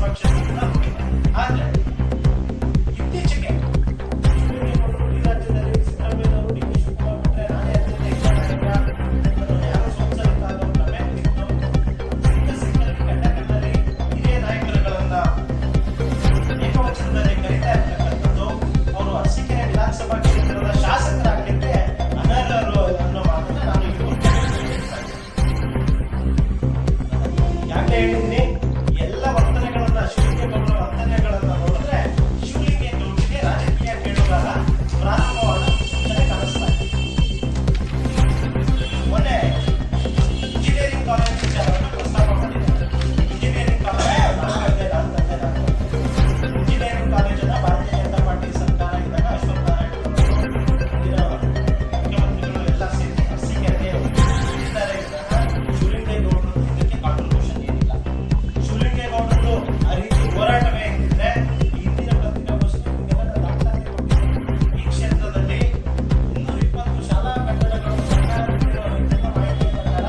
ವಿಧಾನಸಭಾ ಕ್ಷೇತ್ರ ಆದ್ರೆ ಇತ್ತೀಚೆಗೆ ಈ ರಾಜ್ಯದಲ್ಲಿ ಸಿದ್ದರಾಮಯ್ಯನವರು ಡಿ ಕೆ ಶಿವಕುಮಾರ್ ಬಿಟ್ಟರೆ ನಾನೇ ಅತ್ಯಂತ ಯಾರು ಸೋಂಸಲಿತ ಕ್ರಮೆ ಸಿಕ್ಕಲ್ಲಿ ಹಿರಿಯ ನಾಯಕರುಗಳನ್ನ ಏಕವಚನದಲ್ಲಿ ಕರೀತಾ ಇರ್ತಕ್ಕಂಥದ್ದು ಅವರು ಅರಸೀಕೆರೆ ವಿಧಾನಸಭಾ ಕ್ಷೇತ್ರದ ಶಾಸಕರಾಗಲಿಕ್ಕೆ ಅನರ್ಹರು ಅನ್ನೋ ಮಾತನ್ನ ನಾನು ಯಾಕೆ ಹೇಳಿದ್ದೀನಿ, ಎಲ್ಲ ವರ್ತನೆಗಳನ್ನ ಶಿವಲಿಂಗೇಗೌಡರ ವರ್ತನೆಗಳನ್ನ ನೋಡಿದ್ರೆ ಶಿವಲಿಂಗೇಗೌಡರಿಗೆ ರಾಜಕೀಯ ಕೇಳುಗಾರ ಪ್ರಾರಂಭವಾದ ಸೂಚನೆ ಕಾಣಿಸ್ತಾ ಇದೆ. ಮೊನ್ನೆ ಇಂಜಿನಿಯರಿಂಗ್ ಕಾಲೇಜ್ ವಿಚಾರವನ್ನು ಪ್ರಸ್ತಾಪ ಮಾಡಿದ್ದಾರೆ. ಇಂಜಿನಿಯರಿಂಗ್ ಕಾಲೇಜ್ ಇಂಜಿನಿಯರಿಂಗ್ ಕಾಲೇಜನ್ನ ಭಾರತೀಯ ಜನತಾ ಪಾರ್ಟಿ ಸರ್ಕಾರ ಇದ್ದಾಗ ಅಶ್ವತ್ಥ ನಾರಾಯಣ ಮುಖ್ಯಮಂತ್ರಿಗಳು ಎಲ್ಲ ಸೇರಿ ಅರಸೀಕೆರೆಗೆ ಇದ್ದಾರೆ. ಶಿವಲಿಂಗೇಗೌಡರು ಇದಕ್ಕೆ ಕಾಂಟ್ರಿಬ್ಯೂಷನ್ ಏನಿಲ್ಲ. ಶಿವಲಿಂಗೇಗೌಡರು ಆ ರೀತಿ ಹೋರಾಟವೇ ಇದ್ದಿದ್ರೆ ಇಂದಿನ ಪತ್ರಿಕಾಗೋಷ್ಠಿ ದಾಖಲಾತಿ ಕೊಟ್ಟಿದೆ. ಈ ಕ್ಷೇತ್ರದಲ್ಲಿ 220 ಶಾಲಾ ಕಟ್ಟಡಗಳು ಸರ್ಕಾರ ನೀಡಿರುವ ಮಾಹಿತಿಯ ಪ್ರಕಾರ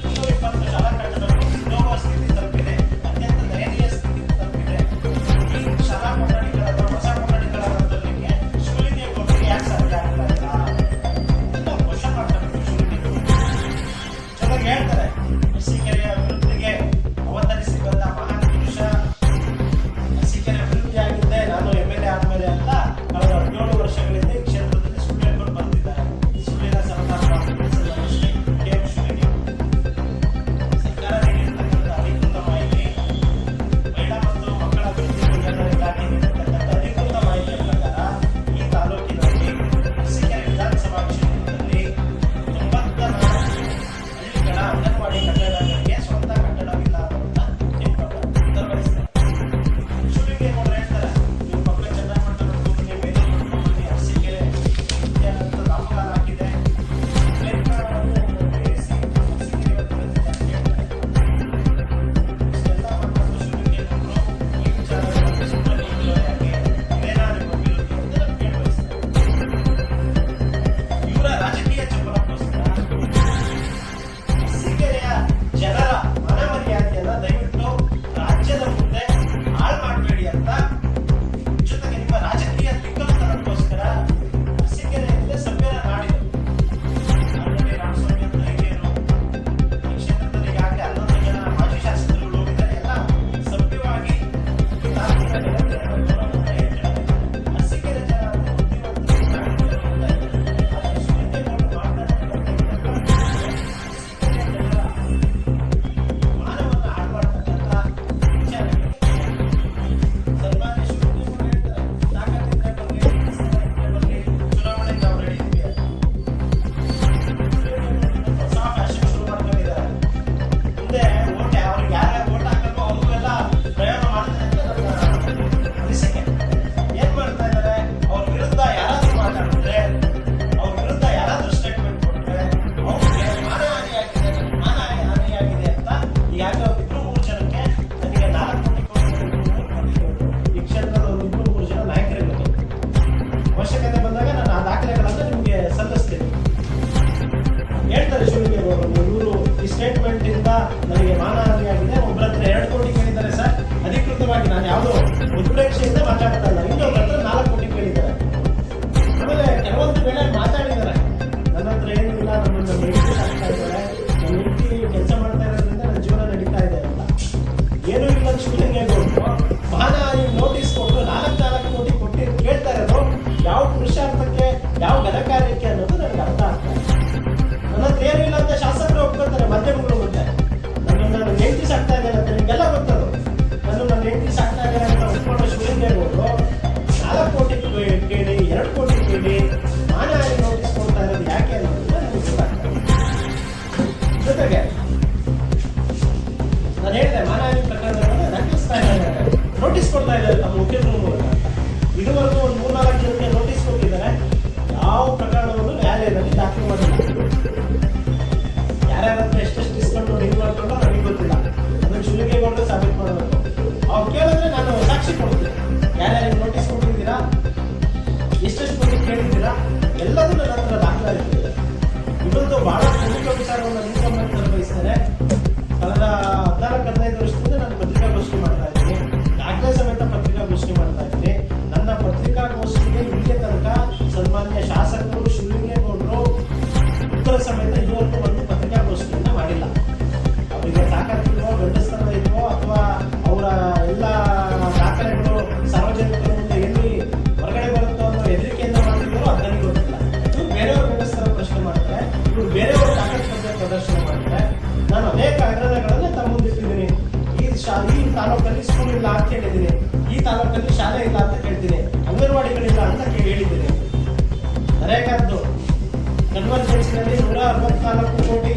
220 ಶಾಲಾ ಕಟ್ಟಡಗಳು ಸಿದ್ಧೋಗುವ ಸ್ಥಿತಿ ತಲುಪಿದೆ. ಅತ್ಯಂತ ದಯನೀಯ ಸ್ಥಿತಿ ತಲುಪಿದೆ. ಈ ಶಾಲಾ ಕೊಠಡಿಗಳನ್ನು ಹೊಸ ಕೊಠಡಿಗಳನ್ನು ತರಲಿಕ್ಕೆ ಶಿವಲಿಂಗೇಗೌಡರಿಗೆ ಯಾಕೆ ಸಾಧ್ಯ ಆಗ್ತಾ ಇಲ್ಲ ಅಂತ ಕ್ವಶನ್ ಮಾಡ್ತಾರೆ. ಶಿವಲಿಂಗೇಗೌಡರು ಜೊತೆಗೆ ಹೇಳ್ತಾರೆ, ಅರಸೀಕೆರೆಯ ಅಭಿವೃದ್ಧಿಗೆ ಅವತರಿಸಿ ಬಂದ ಮಹಾನ್ ಪುರುಷ, ಅರಸೀಕೆರೆ ಅಭಿವೃದ್ಧಿ ಆಗಿದ್ದೆ ನಾನು MLA ಆದ್ಮೇಲೆ ಅಂತ ಕಳೆದ 17 ವರ್ಷಗಳಿಂದ ಈ ಕ್ಷೇತ್ರದಲ್ಲಿ ಸುಳ್ಳು ಹೇಳ್ಕೊಂಡು ಬಂದಿದ್ದಾರೆ. ಸುಳ್ಳಿನ ಸರ್ಕಾರ KM ಶಿವಲಿಂಗೇಗೌಡರು ಸರ್ಕಾರ ನೀಡಿರ್ತಕ್ಕಂಥ ಅಧಿಕೃತ ಮಾಹಿತಿ, ಮಹಿಳಾ ಮತ್ತು ಮಕ್ಕಳ ಅಭಿವೃದ್ಧಿ ಕಲ್ಯಾಣ ಇಲಾಖೆ ನೀಡಿರ್ತಕ್ಕಂಥ ಅಧಿಕೃತ ಮಾಹಿತಿಯ ಪ್ರಕಾರ ಈ ತಾಲೂಕಿನಲ್ಲಿ ಅರಸೀಕೆರೆ ವಿಧಾನಸಭಾ ಕ್ಷೇತ್ರದಲ್ಲಿ 94 ಹಳ್ಳಿಗಳ ಅಂಗನವಾಡಿ ಕಟ್ಟಡಗಳಿಗೆ ಸ್ವಂತ ಕಟ್ಟಡವಿಲ್ಲ ಅಂತ ಉತ್ತರವಹಿಸಿದ್ದಾರೆ. ಶಿವಲಿಂಗೇಗೌಡರು ಹೇಳ್ತಾರೆ, ನೀವು ಪಕ್ಕ ಚನ್ನಮಠ ನೋಡ್ಕೊಂಡ್ಬನ್ನಿ, ಬೇರೆ ನೋಡ್ಕೊಂಡ್ಬನ್ನಿ, ಅರಸೀಕೆರೆ ಅಂತ ನಾಮಕರಣ ಹಾಕಿದೆ. ಬೇಯಿಸಿ ಅರಸೀಕೆರೆ ಇವತ್ತು ಬೆಳೆದಿದೆ ಅಂತ ಹೇಳ್ತಾರೆ. ಇಷ್ಟೆಲ್ಲ ಮಾಡ್ಕೊಂಡು ಶಿವಲಿಂಗೇಗೌಡರು ಈ ವಿಚಾರಗಳಲ್ಲಿ ಸುಮ್ಮನೆ ನಿಲ್ಲೋ ಯಾಕೆ, ಇದೇನಾದ್ರು ಅಭಿವೃದ್ಧಿ ಅಂತ ನಮ್ಗೆ ಕೇಳ್ಬಯಸ್ತಾರೆ. ಇವರ ರಾಜಕೀಯ ಚಪಲಕ್ಕೋಸ್ಕರ ಅರಸೀಕೆರೆಯ ಜನರ ಮನಮರ್ಯಾದೆಯನ್ನ ದಯವಿಟ್ಟು ರಾಜ್ಯದ ಮುಂದೆ ಹಾಳು ಮಾಡಬೇಡಿ ಅಂತ, ಜೊತೆಗೆ ನಿಮ್ಮ ರಾಜಕೀಯ ದಿಕ್ಕುತನಕ್ಕೋಸ್ಕರ ಅರಸೀಕೆರೆ ಎಂದರೆ ಸಭ್ಯರ ನಾಡಿದು. ಆಲ್ರೆಡಿ ರಾಮಸ್ವಾಮಿ ಅಂತ ಹಿರಿಯರು ಈ ಕ್ಷೇತ್ರದಲ್ಲಿ ಈಗಾಗಲೇ 11 ಜನ ಮಾಜಿ ಶಾಸಕರುಗಳು ಹೋಗಿದ್ದಾರೆ. ಎಲ್ಲ ಸಭ್ಯವಾಗಿ ಈ ತಾಲೂಕಿನ ಜನತೆಯ ಗೌರವವನ್ನು ಇಟ್ಟಿದ್ದಾರೆ. ಅರಸೀಕೆರೆ ಜನ ಅಂದ್ರೆ ಬುದ್ಧಿವಂತರು, ಆದರೆ ಶಿವಲಿಂಗೇಗೌಡರು ಮಾತನಾಡುವಂತ ಮಾನವನ್ನ ಹಾಳು ಮಾಡ್ತಕ್ಕಂಥ ವಿಚಾರಗಳಿಗೆ ಸನ್ಮಾನ್ಯ ಶಿವಲಿಂಗೇಗೌಡರು ಹೇಳ್ತಾರೆ, ತಾಕತ್ತಿದ್ರೆ ಬರಲಿ, ಚುನಾವಣೆಗೆ ನಾವು ರೆಡಿ ಇದ್ದೀವಿ ಅಂತ. ಹೊಸ ಫ್ಯಾಷನ್ ಶುರು ಮಾಡ್ಕೊಂಡಿದ್ದಾರೆ. ಮುಂದೆ ಓಟ್ ಅವ್ರಿಗೆ ಯಾರ್ಯಾರು ಓಟ್ ಹಾಕಬೇಕು ಅವ್ರಿಗೆಲ್ಲ ಪ್ರಯೋಗ ಮಾಡ್ತಾರೆ ಅಂತ ನನ್ನ ಅನಿಸಿಕೆ. ಏನ್ ಮಾಡ್ತಾ ಇದ್ದಾರೆ, ಅವ್ರ ವಿರುದ್ಧ ಯಾರಾದ್ರೂ ಮಾತಾಡಿದ್ರೆ, ಅವ್ರ ವಿರುದ್ಧ ಯಾರಾದ್ರೂ ಸ್ಟೇಟ್ಮೆಂಟ್ ಕೊಟ್ರೆ ಅವ್ರಿಗೆ ಮಾನಹಾನಿಯಾಗಿದೆ ಅಂತ ಈಗಾಗಲೇ ಒಂದು 2-3 ಜನಕ್ಕೆ ನನಗೆ 4 ಕೋಟಿ ಈ ಕ್ಷೇತ್ರದ ಒಂದು 2-3 ಜನ ನಾಯಕರಿಗೆ ಅವಶ್ಯಕತೆ ಬಂದಾಗ ನಾನು ಆ ದಾಖಲೆಗಳನ್ನು ನಿಮಗೆ ಸಲ್ಲಿಸ್ತೇನೆ. ಹೇಳ್ತಾರೆ ಶಿವಲಿಂಗೇಗೌಡರು, ಇವರು ಈ ಸ್ಟೇಟ್ಮೆಂಟ್ ಇಂದ ನನಗೆ ಮಾನಹಾನಿಯಾಗಿದೆ, ಒಬ್ಬರ ಹತ್ರ 2 ಕೋಟಿ ಕೇಳಿದ್ದಾರೆ ಸರ್, ಅಧಿಕೃತವಾಗಿ ನಾನು ಯಾವುದೋ ಉತ್ಪ್ರೇಕ್ಷೆಯಿಂದ ಮಾತಾಡ್ತಾ ಇಲ್ಲ. ಇನ್ನೊಬ್ಬರ ಹತ್ರ 4 ಕೋಟಿ ಕೇಳಿದ್ದಾರೆ. ಆಮೇಲೆ ಕೆಲವೊಂದು ವೇಳೆ ಮಾತಾಡಿದ್ದಾರೆ, ನನ್ನ ಹತ್ರ ಏನಿಲ್ಲ, ನನ್ನನ್ನು ಹೆಂಡತಿ ಸಾಕ್ತಾ ಇದ್ದಾರೆ, ನನ್ನ ಹೆಂಡತಿ ಕೆಲಸ ಮಾಡ್ತಾ ಇರೋದ್ರಿಂದ ನನ್ನ ಜೀವನ ನಡೀತಾ ಇದೆ ಅಂತ. ಏನೂ ಇಲ್ಲ ಶಿವಲಿಂಗೇಗೌಡರು ಮಾನಹಾನಿ ನೋಟಿಸ್ ಕೊಟ್ಟು 4 ಕೋಟಿ ಕೊಟ್ಟು ಕೇಳ್ತಾ ಇರೋದು ಯಾವ ಪುರುಷಾರ್ಥಕ್ಕೆ, ಯಾವ ಘನಕಾರ್ಯಕ್ಕೆ ಅನ್ನೋದು ನನಗೆ ಅರ್ಥ ಆಗ್ತಾ ಇದೆ. ನನ್ನ ಹತ್ರ ಏನೂ ಇಲ್ಲ ಅಂತ ಶಾಸಕರು ಒಪ್ಕೊಳ್ತಾರೆ ಮಾಧ್ಯಮಗಳು ಮುಂದೆ. ನನ್ನ ಹೆಂಡತಿ ಸಾಕ್ತಾ ಇದ್ದಾರೆ ಅಂತ ನಿಮಗೆಲ್ಲ ಗೊತ್ತದು. ನನ್ನ ಹೆಂಡತಿ ಸಾಕ್ತಾ ಇದ್ದಾರೆ ಅಂತ ಒಪ್ಕೊಂಡ ಶಿವಲಿಂಗೇಗೌಡರು 4 ಕೋಟಿ ಕೇಳಿ 2 ಕೋಟಿ ಕೇಳಿ ಮಾನಹಾನಿ ನೋಟಿಸ್ ಕೊಡ್ತಾ ಇರೋದು ಯಾಕೆ ಅನ್ನೋದನ್ನ ನನಗೆ ಗೊತ್ತಾಗ್ತದೆ. ಜೊತೆಗೆ ನಾನು ಹೇಳಿದೆ, ಮಾನಹಾನಿ ಪ್ರಕರಣಗಳನ್ನು ದಾಖಲಿಸ್ತಾ ಇದ್ದಾರೆ, ನೋಟಿಸ್ ಕೊಡ್ತಾ ಇದ್ದಾರೆ ತಮ್ಮ ಮುಖ್ಯಸ್ಥರ ಮೂಲಕ. ಇದುವರೆಗೂ ಒಂದು 3-4 ಜನಕ್ಕೆ ನೋಟಿಸ್ ಕೊಟ್ಟಿದ್ದಾರೆ. ಯಾವ ಪ್ರಕರಣವನ್ನು ನ್ಯಾಯಾಲಯದಲ್ಲಿ ದಾಖಲು ಮಾಡಿಲ್ಲ. ಯಾರ್ಯಾರ ಹತ್ರ ಎಷ್ಟೆಷ್ಟು ಡಿಸ್ಕೌಂಟ್ ಹೆಂಗ್ ಮಾಡ್ಕೊಂಡ್ರೆ ನನಗೆ ಗೊತ್ತಿಲ್ಲ. ಅದನ್ನು ಶಿವಲಿಂಗೇಗೌಡರು ಸಾಬೀತು ಮಾಡಬೇಕು. ಅವ್ರು ಕೇಳಿದ್ರೆ ನಾನು ಸಾಕ್ಷಿ ಕೊಡ್ತೀನಿ. ಯಾರ್ಯಾರಿಗೆ ನೋಟಿಸ್ ಕೊಟ್ಟಿದ್ದೀರಾ, ಎಷ್ಟೆಷ್ಟು ಮಂದಿ ಕೇಳಿದ್ದೀರಾ, ಎಲ್ಲದೂ ನನ್ನ ಹತ್ರ ದಾಖಲಾಗಿರ್ತದೆ. ಇವತ್ತು ಬಹಳ ಪ್ರಮುಖ ವಿಚಾರವನ್ನು ನಿಮ್ಮ ಗಮನಕ್ಕೆ ತರಬಯಸ್ತೇನೆ. ಕಳೆದ 14-15 ವರ್ಷದಿಂದ ನಾನು ಪತ್ರಿಕಾಗೋಷ್ಠಿ ಮಾಡ್ತಾ ಇದ್ದೀನಿ. ಕೇಳಿದ್ದೀನಿ. ಈ ತಾಲೂಕಲ್ಲಿ ಶಾಲೆ ಇಲ್ಲ ಅಂತ ಕೇಳ್ತೀನಿ, ಅಂಗನವಾಡಿಗಳಿಲ್ಲ ಅಂತ ಹೇಳಿದ್ದೀನಿ. ನರೇಗಾದ್ದು ಕನ್ವರ್ಜೆನ್ಸ್ನಲ್ಲಿ 164 ಕೋಟಿ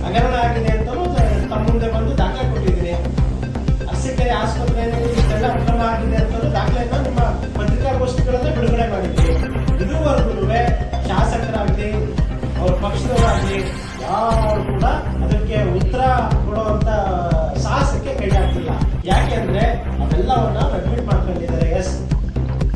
ಹಗರಣ ಆಗಿದೆ ಅಂತ ತಮ್ಮ ಮುಂದೆ ಬಂದು ದಾಖಲೆ ಕೊಟ್ಟಿದ್ದೀನಿ. ಅರಸೀಕೆರೆ ಆಸ್ಪತ್ರೆಯಲ್ಲಿ ಇಷ್ಟೆಲ್ಲ ಅಕ್ರಮ ಆಗಿದೆ ಅಂತ ದಾಖಲೆಯನ್ನು ನಿಮ್ಮ ಪತ್ರಿಕಾಗೋಷ್ಠಿಗಳಲ್ಲೇ ಬಿಡುಗಡೆ ಮಾಡಿದ್ವಿ. ಇದುವರೆಗೂ ಶಾಸಕರಾಗಲಿ ಅವ್ರ ಪಕ್ಷದವರಾಗಲಿ ಯಾರು ಕೂಡ ಅದಕ್ಕೆ ಉತ್ತರ ಕೊಡುವಂತ ಸಾಹಸಕ್ಕೆ ಕೈ ಹಾಕ್ತಿಲ್ಲ. ಯಾಕೆ ಅಂದ್ರೆ ಅವೆಲ್ಲವನ್ನ ಅಡ್ಮಿಟ್ ಮಾಡ್ಕೊಂಡಿದ್ದಾರೆ. ಎಸ್,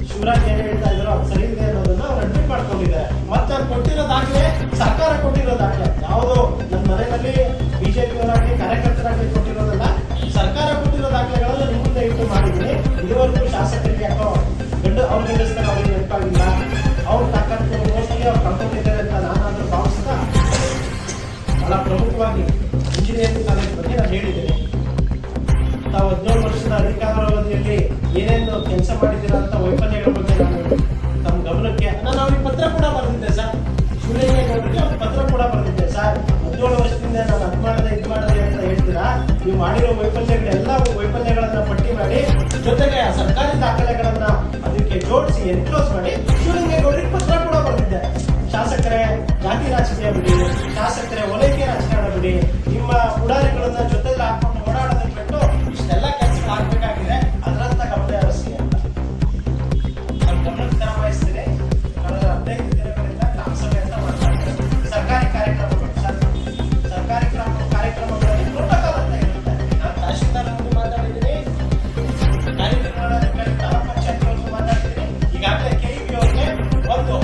ಶಿವರಾಜ್ ಏನ್ ಹೇಳ್ತಾ ಇದ್ರು ಅದು ಸರಿ ಇದೆ ಅನ್ನೋದನ್ನ ಅವ್ರು ಅಡ್ಮಿಟ್ ಮಾಡ್ಕೊಂಡಿದ್ದಾರೆ. ಮತ್ತೆ ಅವ್ರು ಕೊಟ್ಟಿರೋ ದಾಖಲೆ ಸರ್ಕಾರ ಕೊಟ್ಟಿರೋ ದಾಖಲೆ, ಯಾವುದೋ ನನ್ನ ಮನೆಯಲ್ಲಿ ಬಿಜೆಪಿ ಅವರಾಗಲಿ ಕಾರ್ಯಕರ್ತರಾಗಲಿ ಕೊಟ್ಟಿರೋದಲ್ಲ, ಸರ್ಕಾರ ಕೊಟ್ಟಿರೋ ದಾಖಲೆಗಳನ್ನ ನಿಮ್ಮ ಮುಂದೆ ಇಟ್ಟು ಮಾಡಿದ್ದೀನಿ. ಇದುವರೆಗೂ ಶಾಸಕರಿಗೆ ಯಾಕೋ ಅವ್ರ ಗಂಡಸ್ತಾರೆ ಅವ್ರಿಗೆ ನೆನಪಾಗಿಲ್ಲ, ಅವ್ರ ತಾಕತ್ತು ಮೋಸ್ಟ್ಲಿ ಅವ್ರು ಕಳ್ಕೊಂಡಿದ್ದಾರೆ ಅಂತ ನಾನಾದ್ರೂ ಭಾವಿಸ್ತಾ ಬಹಳ ಪ್ರಮುಖವಾಗಿ ಇಂಜಿನಿಯರಿಂಗ್ ಕಾಲೇಜ್ ಬಗ್ಗೆ ನಾನು ಹೇಳಿದ್ದೇನೆ. ತಾವು 17 ವರ್ಷದ ಅಧಿಕಾರಾವಧಿಯಲ್ಲಿ ಏನೇನು ಕೆಲಸ ಮಾಡಿದ್ದೀರಾ ಅಂತ ವೈಫಲ್ಯಗಳ ಬಗ್ಗೆ ನಾನು ತಮ್ಮ ಗಮನಕ್ಕೆ ನಾನು ಅವ್ರಿಗೆ ಪತ್ರ ಕೂಡ ಬರೆದಿದ್ದೆ ಸರ್. ಶಿವಲಿಂಗೇಗೌಡರಿಗೆ ಅವ್ರಿಗೆ ಪತ್ರ ಕೂಡ ಬರೆದಿದ್ದೆ ಸರ್. 17 ವರ್ಷದಿಂದ ನಾನು ಅದು ಮಾಡದೆ ಇದು ಮಾಡದೆ ಅಂತ ಹೇಳ್ತೀರಾ, ನೀವು ಮಾಡಿರೋ ವೈಫಲ್ಯಗಳೆಲ್ಲ ವೈಫಲ್ಯಗಳನ್ನ ಪಟ್ಟಿ ಮಾಡಿ ಜೊತೆಗೆ ಸರ್ಕಾರಿ ದಾಖಲೆಗಳನ್ನ ಅದಕ್ಕೆ ಜೋಡಿಸಿ ಎನ್ಕ್ಲೋಸ್ ಮಾಡಿ ಶಿವಲಿಂಗೇಗೌಡರಿಗೆ ಪತ್ರ ಕೂಡ ಬರೆದಿದ್ದೆ. ಶಾಸಕರೇ, ಜಾತಿ ರಾಜಕೀಯ ಬಿಡಿ, ಶಾಸಕರೇ ಓಲೈಕೆ ರಾಜಕಾರಣ ಬಿಡಿ, ನಿಮ್ಮ ಉಡಾರಿಗಳನ್ನ ಜೊತೆಗೆ ಹಾಕೊಂಡು ಓಡಾಡೋದನ್ನ ಬಿಟ್ಟು ಇಷ್ಟೆಲ್ಲ ಕೆಲಸಗಳು ಆಗ್ಬೇಕಾಗಿದೆ, ಅದರಂತ ಗಮನ ಹರಿಸಿ ಅಂತ ನಾನು ಗಮನಕ್ಕೆ ತರ ವಹಿಸ್ತೀನಿ. ಕಳೆದ 15 ದಿನಗಳಿಂದ ಗ್ರಾಮ ಸಭೆ ಅಂತ ಮಾಡ್ತಾ ಇದ್ದಾರೆ. ಸರ್ಕಾರಿ ಕಾರ್ಯಕ್ರಮಗಳು ಕಾರ್ಯಕ್ರಮಗಳಲ್ಲಿ ಪ್ರೋಟೋಕಾಲ್ ಅಂತ ಇರುತ್ತೆ. ನಾನು ತಹಶೀಲ್ದಾರ್ ಅವ್ರಿಗೆ ಮಾತಾಡಿದ್ದೀನಿ, ಕಾರ್ಯನಿರ್ವಹಣಾಧಿಕಾರಿ ಗ್ರಾಮ ಪಂಚಾಯತ್ ಅವ್ರಿಗೆ ಮಾತಾಡಿದ್ದೀನಿ. ಈಗಾಗಲೇ ಕೆಇಬಿ ಅವ್ರಿಗೆ ಒಂದು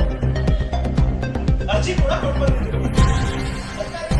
ಅರ್ಜಿ ಕೂಡ ಕೊಟ್ಟು ಬಂದಿದ್ದೀವಿ. ಸರ್ಕಾರಿ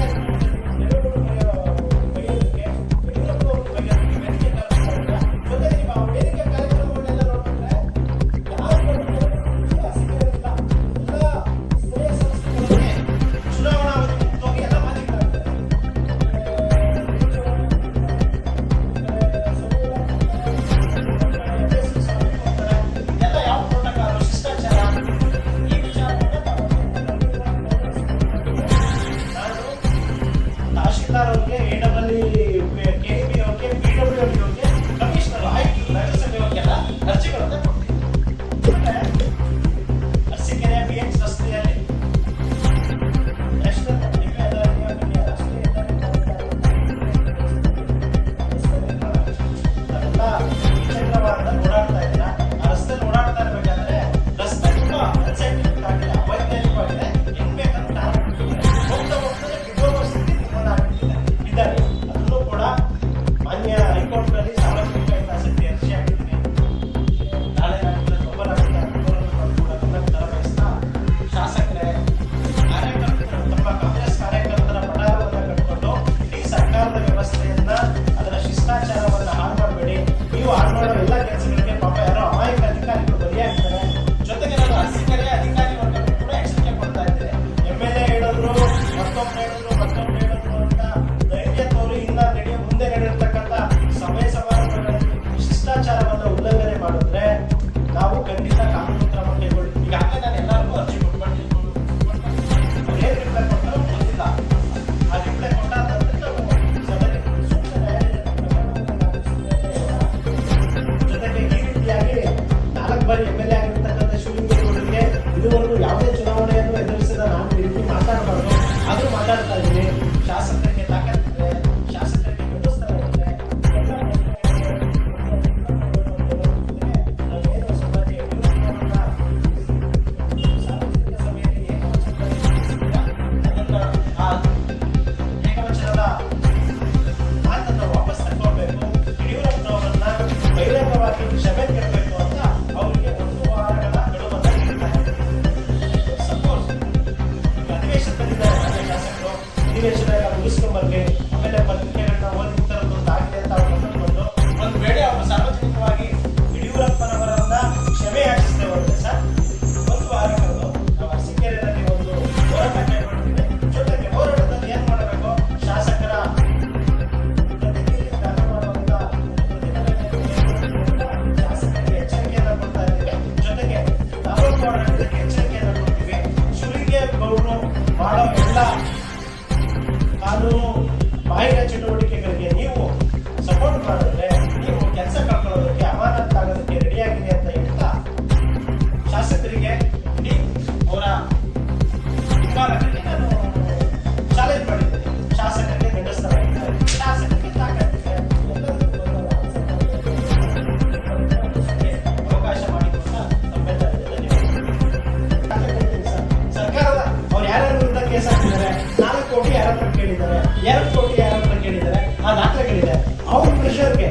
2 ಕೋಟಿ ಯಾರ ಹತ್ರ ಕೇಳಿದ್ದಾರೆ, ಆ ದಾಖಲೆಗಳಿದೆ. ಅವ್ರ ಪ್ರೆಷರ್ಗೆ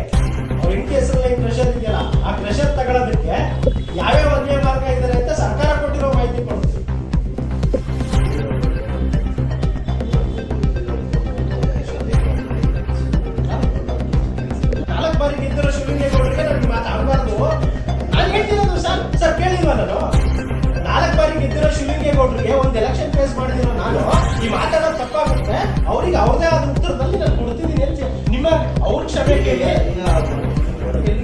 ಅವ್ರ ಇನ್ ಕೇಸಲ್ಲಿ ಪ್ರೆಷರ್ ಇದೆಯಲ್ಲ, ಆ ಪ್ರೆಷರ್ ತಗೊಳ್ಳೋದಕ್ಕೆ ಯಾವ್ಯಾವ ಅನ್ಯಾಯ ಮಾರ್ಗ ಇದ್ದಾರೆ ಅಂತ ಸರ್ಕಾರ ಕೊಟ್ಟಿರೋ ಮಾಹಿತಿ ಕೊಡ್ತೀವಿ. ನಾಲ್ಕು ಬಾರಿ ಗೆದ್ದಿರೋ ಶಿವಲಿಂಗೇಗೌಡರಿಗೆ ನನಗೆ ಮಾತಾಡಬಾರ್ದು. ನಾನು ಹೇಳ್ತಿರೋದು ಸರ್ ಕೇಳಿಲ್ವ ನಾನು? 4 ಬಾರಿ ಗೆದ್ದಿರೋ ಶಿವಲಿಂಗೇಗೌಡರಿಗೆ ಒಂದು ಎಲೆಕ್ಷನ್ ಫೇಸ್ ಮಾಡಿದಿರೋ ನಾನು ಈ ಮಾತಾಡೋದು ತಪ್ಪಾಗುತ್ತೆ. ಅವ್ರಿಗೆ ಅವ್ರದೇ ಆದ ಉತ್ತರದಲ್ಲಿ ನಾನು ಕೊಡ್ತಿದ್ದೀನಿ ಅಂತ ನಿಮ್ಮ ಅವ್ರ ಕ್ಷಮೆ ಕೇಳಿ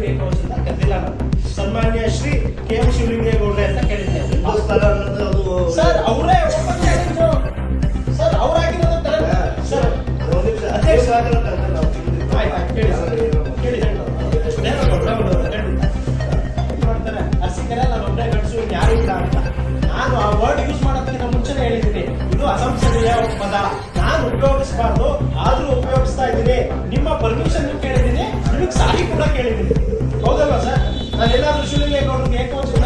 ಬೇಕು ಅಂತ ಕರೆದಿಲ್ಲ ನಾನು. ಸನ್ಮಾನ್ಯ ಶ್ರೀ KM ಶಿವಲಿಂಗೇಗೌಡ್ರೆ ಅಂತ ಕೇಳಿದ್ದೆ ಸರ್. ಅವರೇ ಸರ್, ಅವರಾಗಿರೋದು ಸರ್ ಅಧ್ಯಕ್ಷ ಮಾಡ್ತಾರೆ ಅರ್ಸಿಕೆರೆ ನಾನು ಒಬ್ಬನೇ ಗಂಡಸು ಯಾರು ಇಲ್ಲ ಅಂತ. ನಾನು ಆ ವರ್ಡ್ ಯೂಸ್ ಮಾಡೋದಕ್ಕಿಂತ ಮುಂಚೆನೆ ಹೇಳಿದ್ದೀನಿ, ಇದು ಅಸಂಸದೀಯ ಪದ, ನಾನು ಉಪಯೋಗಿಸಬಾರ್ದು, ಆದ್ರೂ ಉಪಯೋಗಿಸ್ತಾ ಇದ್ದೀನಿ. ನಿಮ್ಮ ಪರ್ಮಿಷನ್ ಕೇಳಿದ್ದೀನಿ, ನಿಮಗೆ ಸಾರಿ ಕೂಡ ಕೇಳಿದ್ದೀನಿ. ಹೌದಲ್ವಾ ಸರ್? ನಾನು ಏನಾದ್ರೂ ಶಿವಲಿಂಗೇಗೌಡರಿಗೆ ಏಕವಚನ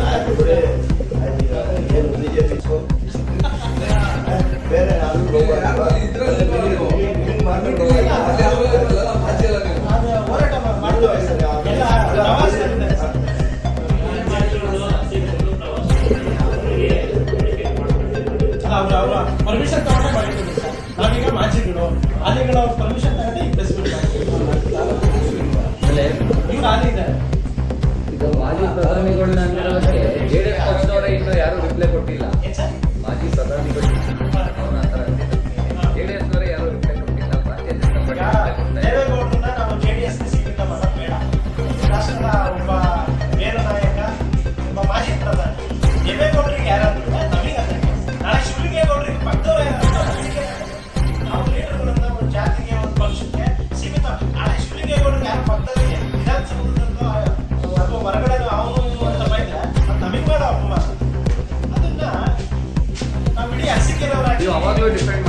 ಬೇರೆ ಹೋರಾಟ ಮಾಡ್ತೇವೆ ಸರ್. ಎಲ್ಲ ಪ್ರವಾಸದಲ್ಲಿದ್ದಾರೆ ಸರ್. ಅವರ ಪರ್ಮಿಷನ್ ತಗೊಂಡೆ ಮಾಡಿದ್ದೀವಿ ಸರ್. ನಾವೀಗ ಮಾಜಿಗಳು ಆಲಿಗಳು ಅವ್ರ ಪರ್ಮಿಷನ್ ತಗೊಂಡೆ ಈಗ ಪ್ರೆಸ್ ಮೀಟ್ ಇವ್ರು ಆಲಿದ್ದಾರೆ. ಈಗ ಮಾಜಿ ಪ್ರಧಾನಿಗಳನ್ನ ಜೆಡಿಎಸ್ ಪಕ್ಷದವರೇ ಇನ್ನೂ ಯಾರು ರಿಪ್ಲೈ ಕೊಟ್ಟಿಲ್ಲ. ಮಾಜಿ ಪ್ರಧಾನಿಗಳು ಅವ್ರ ಹತ್ರ ಜೆಡಿಎಸ್ನವರೇ ಯಾರು ರಿಪ್ಲೈ ಕೊಟ್ಟಿಲ್ಲ. ಭಾರತೀಯ ಜನತಾ ಪಾರ್ಟಿ ದೇವೇಗೌಡರನ್ನ ನಾವು JDS ಸೀಟಿಂದ ಮಾಡೋದು ಬೇಡ. ರಾಷ್ಟ್ರದ ಒಬ್ಬ ಮೇರು ನಾಯಕ, ಒಬ್ಬ ಮಾಜಿ ಪ್ರಧಾನಿ ದೇವೇಗೌಡರಿಗೆ ಯಾರಾದ್ರೂ ನಮಗೆ ನಾಳೆ ಶಿವಲಿಂಗೇಗೌಡರಿಗೆ ಪಕ್ಕದವ್ರು ನಾವು ಲೀಡರ್ಗಳನ್ನ ಒಂದು ಜಾತಿಗೆ ಒಂದು ಪಕ್ಷಕ್ಕೆ ಸೀಮಿತ. ನಾಳೆ ಶಿವಲಿಂಗೇಗೌಡರಿಗೆ ಯಾರು ಪಕ್ಕದಲ್ಲಿ ವಿಧಾನಸೌಧದಲ್ಲೋ ಅಥವಾ ಹೊರಗಡೆ ಅವನು ಅಂತ ಬೈದ್ರೆ ಅದು ನಮಗೆ ಬೇಡ ಅಪಮಾನ. ಅದನ್ನ ನಾವು ಇಡೀ ಅರಸಿಕೆರೆಯವರಾಗಿ ನೀವು ಅವಾಗಲೂ ಡಿಪೆಂಡ್